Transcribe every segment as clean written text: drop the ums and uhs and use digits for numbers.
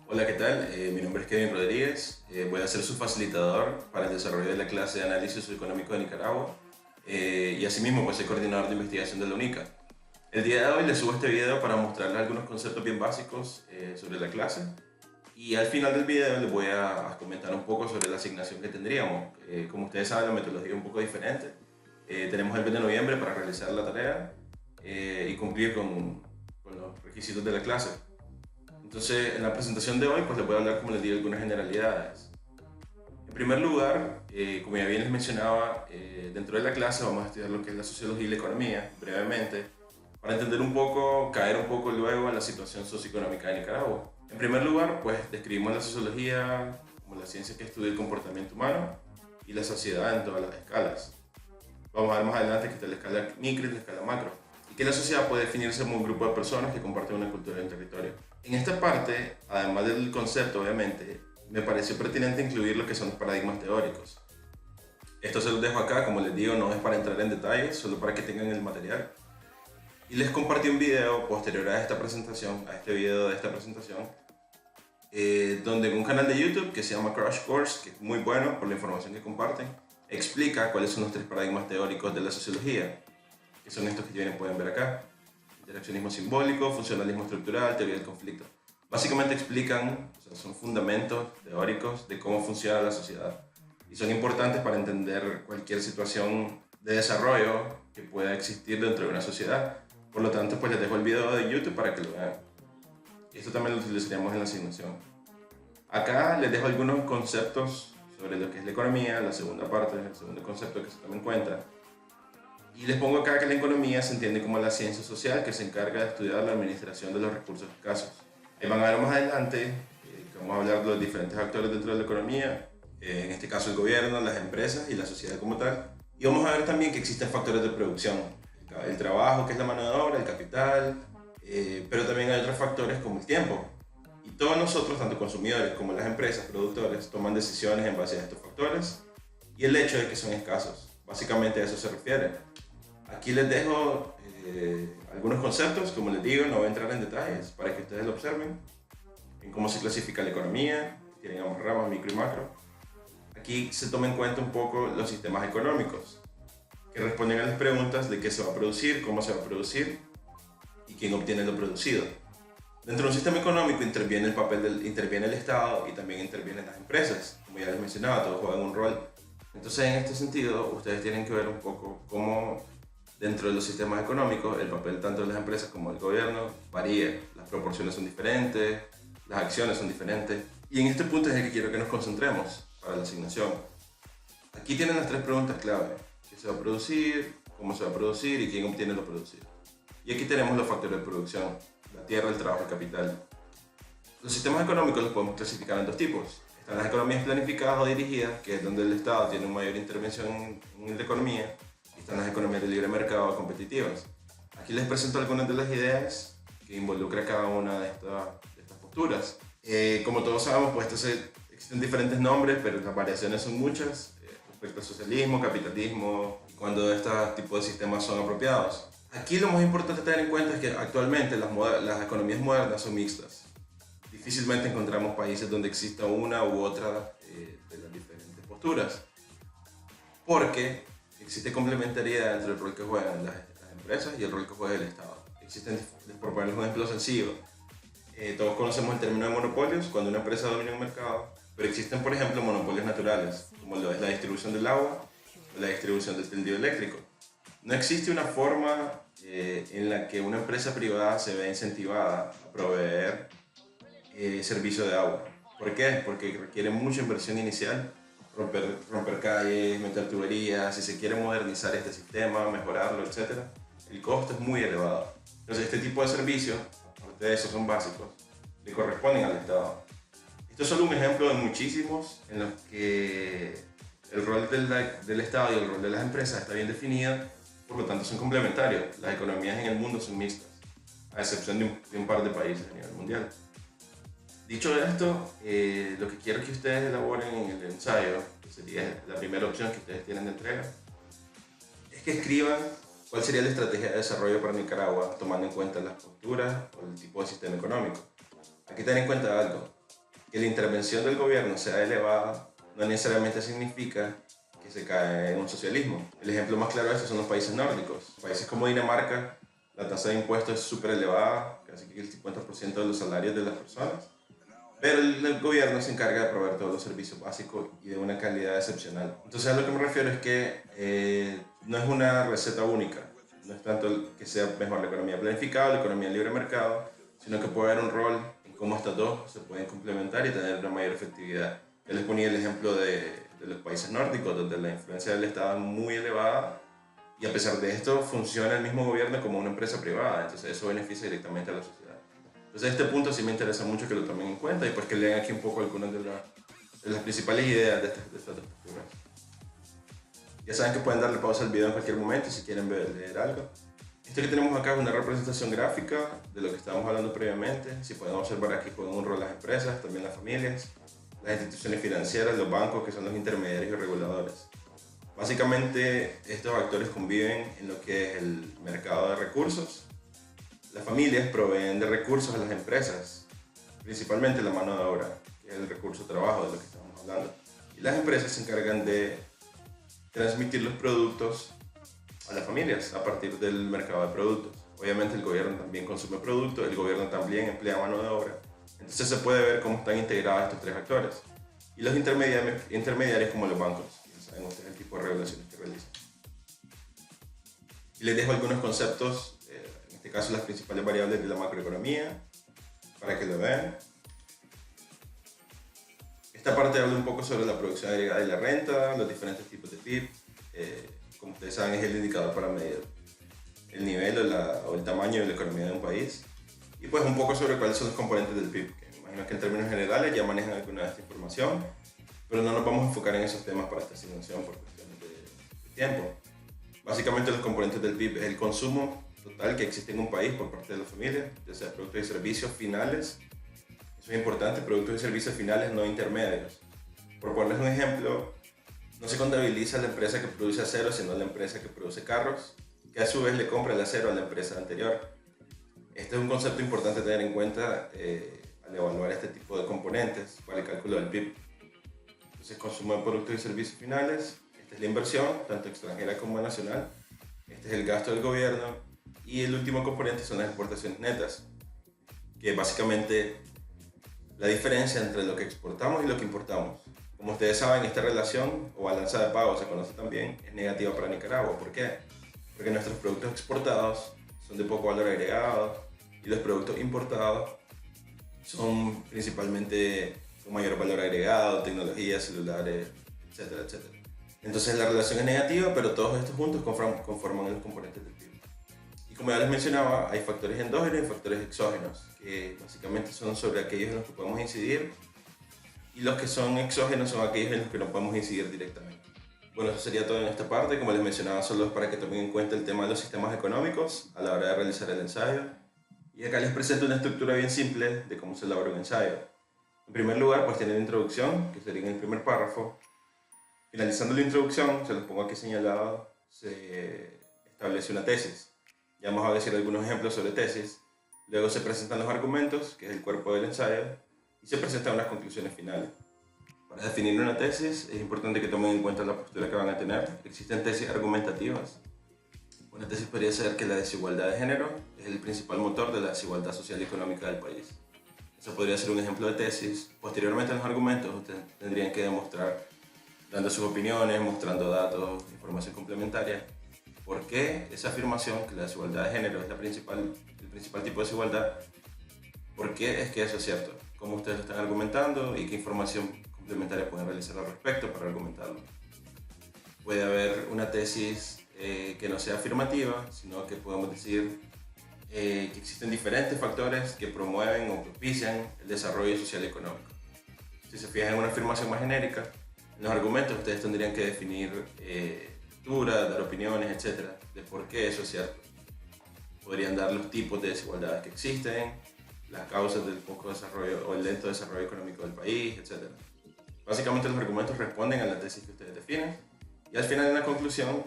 Hola, ¿qué tal? Mi nombre es Kevin Rodríguez. Voy a ser su facilitador para el desarrollo de la clase de análisis socioeconómico de Nicaragua y asimismo pues soy coordinador de investigación de la UNICA. El día de hoy les subo este video para mostrarles algunos conceptos bien básicos sobre la clase y al final del video les voy a comentar un poco sobre la asignación que tendríamos. Como ustedes saben, la metodología es un poco diferente. Tenemos el mes de noviembre para realizar la tarea y cumplir con los requisitos de la clase. Entonces, en la presentación de hoy, pues les voy a hablar, como les digo, algunas generalidades. En primer lugar, como ya bien les mencionaba, dentro de la clase vamos a estudiar lo que es la sociología y la economía, brevemente, para entender un poco, caer un poco luego en la situación socioeconómica de Nicaragua. En primer lugar, pues describimos la sociología como la ciencia que estudia el comportamiento humano y la sociedad en todas las escalas. Vamos a ver más adelante que está la escala micro y la escala macro, y que la sociedad puede definirse como un grupo de personas que comparten una cultura y un territorio. En esta parte, además del concepto, obviamente, me pareció pertinente incluir lo que son los paradigmas teóricos. Esto se los dejo acá, como les digo, no es para entrar en detalles, solo para que tengan el material. Y les compartí un video posterior a esta presentación, a este video de esta presentación, donde en un canal de YouTube que se llama Crash Course, que es muy bueno por la información que comparten, explica cuáles son los tres paradigmas teóricos de la sociología, que son estos que pueden ver acá: interaccionismo simbólico, funcionalismo estructural, teoría del conflicto. Básicamente explican, o sea, son fundamentos teóricos de cómo funciona la sociedad y son importantes para entender cualquier situación de desarrollo que pueda existir dentro de una sociedad. Por lo tanto, pues les dejo el video de YouTube para que lo vean. Y esto también lo utilizaríamos en la asignación. Acá les dejo algunos conceptos sobre lo que es la economía, la segunda parte, el segundo concepto que se toma en cuenta. Y les pongo acá que la economía se entiende como la ciencia social que se encarga de estudiar la administración de los recursos escasos. Ahí van a ver más adelante que vamos a hablar de los diferentes actores dentro de la economía, en este caso el gobierno, las empresas y la sociedad como tal. Y vamos a ver también que existen factores de producción: el trabajo, que es la mano de obra, el capital, pero también hay otros factores como el tiempo. Y todos nosotros, tanto consumidores como las empresas, productores, toman decisiones en base a estos factores y el hecho de que son escasos. Básicamente a eso se refiere. Aquí les dejo algunos conceptos, como les digo, no voy a entrar en detalles para que ustedes lo observen, en cómo se clasifica la economía, tienen ambas ramas, micro y macro. Aquí se toma en cuenta un poco los sistemas económicos, que responden a las preguntas de qué se va a producir, cómo se va a producir y quién obtiene lo producido. Dentro de un sistema económico interviene interviene el Estado y también intervienen las empresas. Como ya les mencionaba, todos juegan un rol. Entonces, en este sentido, ustedes tienen que ver un poco cómo dentro de los sistemas económicos el papel tanto de las empresas como del gobierno varía. Las proporciones son diferentes, las acciones son diferentes. Y en este punto es el que quiero que nos concentremos para la asignación. Aquí tienen las tres preguntas clave: ¿qué se va a producir?, ¿cómo se va a producir? Y ¿quién obtiene lo producido? Y aquí tenemos los factores de producción: la tierra, el trabajo, el capital. Los sistemas económicos los podemos clasificar en dos tipos. Están las economías planificadas o dirigidas, que es donde el Estado tiene una mayor intervención en la economía. Y están las economías de libre mercado o competitivas. Aquí les presento algunas de las ideas que involucra cada una de estas posturas. Como todos sabemos, pues existen diferentes nombres, pero las variaciones son muchas respecto al socialismo, capitalismo y cuando estos tipos de sistemas son apropiados. Aquí lo más importante tener en cuenta es que actualmente las economías modernas son mixtas. Difícilmente encontramos países donde exista una u otra de las diferentes posturas, porque existe complementariedad entre el rol que juegan las empresas y el rol que juega el Estado. Por ponerles un ejemplo sencillo, todos conocemos el término de monopolios cuando una empresa domina un mercado, pero existen, por ejemplo, monopolios naturales, como lo es la distribución del agua o la distribución del tendido eléctrico. No existe una forma en la que una empresa privada se vea incentivada a proveer servicio de agua. ¿Por qué? Porque requiere mucha inversión inicial: romper calles, meter tuberías, si se quiere modernizar este sistema, mejorarlo, etc. El costo es muy elevado. Entonces este tipo de servicios, aparte de esos son básicos, le corresponden al Estado. Esto es solo un ejemplo de muchísimos en los que el rol del Estado y el rol de las empresas está bien definido, por lo tanto son complementarios. Las economías en el mundo son mixtas, a excepción de un par de países a nivel mundial. Dicho esto, lo que quiero que ustedes elaboren en el ensayo, que sería la primera opción que ustedes tienen de entrega, es que escriban cuál sería la estrategia de desarrollo para Nicaragua, tomando en cuenta las posturas o el tipo de sistema económico. Hay que tener en cuenta algo: que la intervención del gobierno sea elevada no necesariamente significa que se cae en un socialismo. El ejemplo más claro de esto son los países nórdicos. Países como Dinamarca, la tasa de impuestos es súper elevada, casi que el 50% de los salarios de las personas, pero el gobierno se encarga de proveer todos los servicios básicos y de una calidad excepcional. Entonces a lo que me refiero es que no es una receta única, no es tanto que sea mejor la economía planificada, la economía libre mercado, sino que puede haber un rol en cómo estas dos se pueden complementar y tener una mayor efectividad. Yo les ponía el ejemplo de los países nórdicos, donde la influencia del Estado es muy elevada y a pesar de esto funciona el mismo gobierno como una empresa privada, entonces eso beneficia directamente a la sociedad. Entonces este punto sí me interesa mucho que lo tomen en cuenta y pues que lean aquí un poco algunas de las principales ideas de estas dos posturas. Ya saben que pueden darle pausa al video en cualquier momento si quieren leer algo. Esto que tenemos acá es una representación gráfica de lo que estábamos hablando previamente. Si podemos observar aquí juegan un rol las empresas, también las familias, las instituciones financieras, los bancos que son los intermediarios y reguladores. Básicamente estos actores conviven en lo que es el mercado de recursos. Las familias proveen de recursos a las empresas, principalmente la mano de obra, que es el recurso de trabajo de lo que estamos hablando. Y las empresas se encargan de transmitir los productos a las familias a partir del mercado de productos. Obviamente el gobierno también consume productos, el gobierno también emplea mano de obra. Entonces se puede ver cómo están integrados estos tres actores. Y los intermediarios como los bancos, ya saben ustedes el tipo de regulaciones que realizan. Y les dejo algunos conceptos, en este caso las principales variables de la macroeconomía, para que lo vean. Esta parte habla un poco sobre la producción agregada y la renta, los diferentes tipos de PIB. Como ustedes saben, es el indicador para medir el nivel o el tamaño de la economía de un país. Y pues un poco sobre cuáles son los componentes del PIB, que me imagino que en términos generales ya manejan alguna de esta información, pero no nos vamos a enfocar en esos temas para esta asignación por cuestiones de tiempo. Básicamente los componentes del PIB es el consumo total que existe en un país por parte de la familia, ya sea productos y servicios finales. Eso es importante, productos y servicios finales no intermedios. Por ponerles un ejemplo, no se contabiliza la empresa que produce acero, sino la empresa que produce carros, que a su vez le compra el acero a la empresa anterior. Este es un concepto importante a tener en cuenta al evaluar este tipo de componentes para el cálculo del PIB. Entonces, consumo de productos y servicios finales, esta es la inversión, tanto extranjera como nacional, este es el gasto del gobierno y el último componente son las exportaciones netas, que es básicamente la diferencia entre lo que exportamos y lo que importamos. Como ustedes saben, esta relación o balanza de pago se conoce también, es negativa para Nicaragua. ¿Por qué? Porque nuestros productos exportados son de poco valor agregado y los productos importados son principalmente con mayor valor agregado, tecnologías, celulares, etcétera, etcétera. Entonces la relación es negativa, pero todos estos juntos conforman los componentes del PIB. Y como ya les mencionaba, hay factores endógenos y factores exógenos, que básicamente son sobre aquellos en los que podemos incidir, y los que son exógenos son aquellos en los que no podemos incidir directamente. Bueno, eso sería todo en esta parte. Como les mencionaba, solo es para que tomen en cuenta el tema de los sistemas económicos a la hora de realizar el ensayo. Y acá les presento una estructura bien simple de cómo se elabora un ensayo. En primer lugar, pues tienen la introducción, que sería en el primer párrafo. Finalizando la introducción, se los pongo aquí señalado, se establece una tesis. Ya vamos a decir algunos ejemplos sobre tesis. Luego se presentan los argumentos, que es el cuerpo del ensayo, y se presentan unas conclusiones finales. Para definir una tesis es importante que tomen en cuenta la postura que van a tener. Existen tesis argumentativas. Una tesis podría ser que la desigualdad de género es el principal motor de la desigualdad social y económica del país. Eso podría ser un ejemplo de tesis. Posteriormente en los argumentos ustedes tendrían que demostrar, dando sus opiniones, mostrando datos, información complementaria, por qué esa afirmación, que la desigualdad de género es el principal tipo de desigualdad, por qué es que eso es cierto, cómo ustedes lo están argumentando y qué información complementaria pueden realizar al respecto para argumentarlo. Puede haber una tesis que no sea afirmativa, sino que podemos decir que existen diferentes factores que promueven o propician el desarrollo social y económico. Si se fijan en una afirmación más genérica, en los argumentos ustedes tendrían que definir posturas, dar opiniones, etc. de por qué eso es cierto. Podrían dar los tipos de desigualdades que existen, las causas del poco desarrollo o el lento desarrollo económico del país, etc. Básicamente los argumentos responden a la tesis que ustedes definen y al final en la conclusión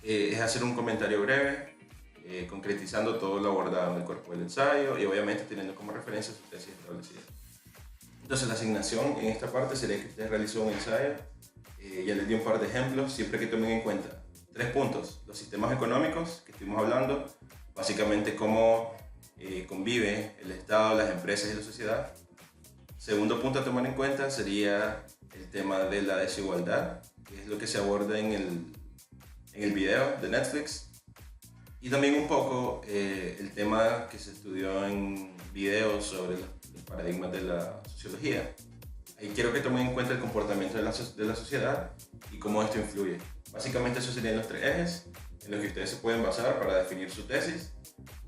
es hacer un comentario breve concretizando todo lo abordado en el cuerpo del ensayo y obviamente teniendo como referencia su tesis establecida. Entonces la asignación en esta parte sería que usted realizó un ensayo, ya les di un par de ejemplos, siempre que tomen en cuenta 3 puntos: los sistemas económicos que estuvimos hablando, básicamente cómo convive el Estado, las empresas y la sociedad. Segundo punto a tomar en cuenta sería el tema de la desigualdad, que es lo que se aborda en el video de Netflix. Y también un poco el tema que se estudió en videos sobre los paradigmas de la sociología. Ahí quiero que tomen en cuenta el comportamiento de la sociedad y cómo esto influye. Básicamente esos serían los 3 ejes en los que ustedes se pueden basar para definir su tesis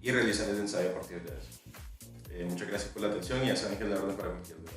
y realizar el ensayo a partir de eso. Muchas gracias por la atención y ya saben que es la orden para cualquier duda.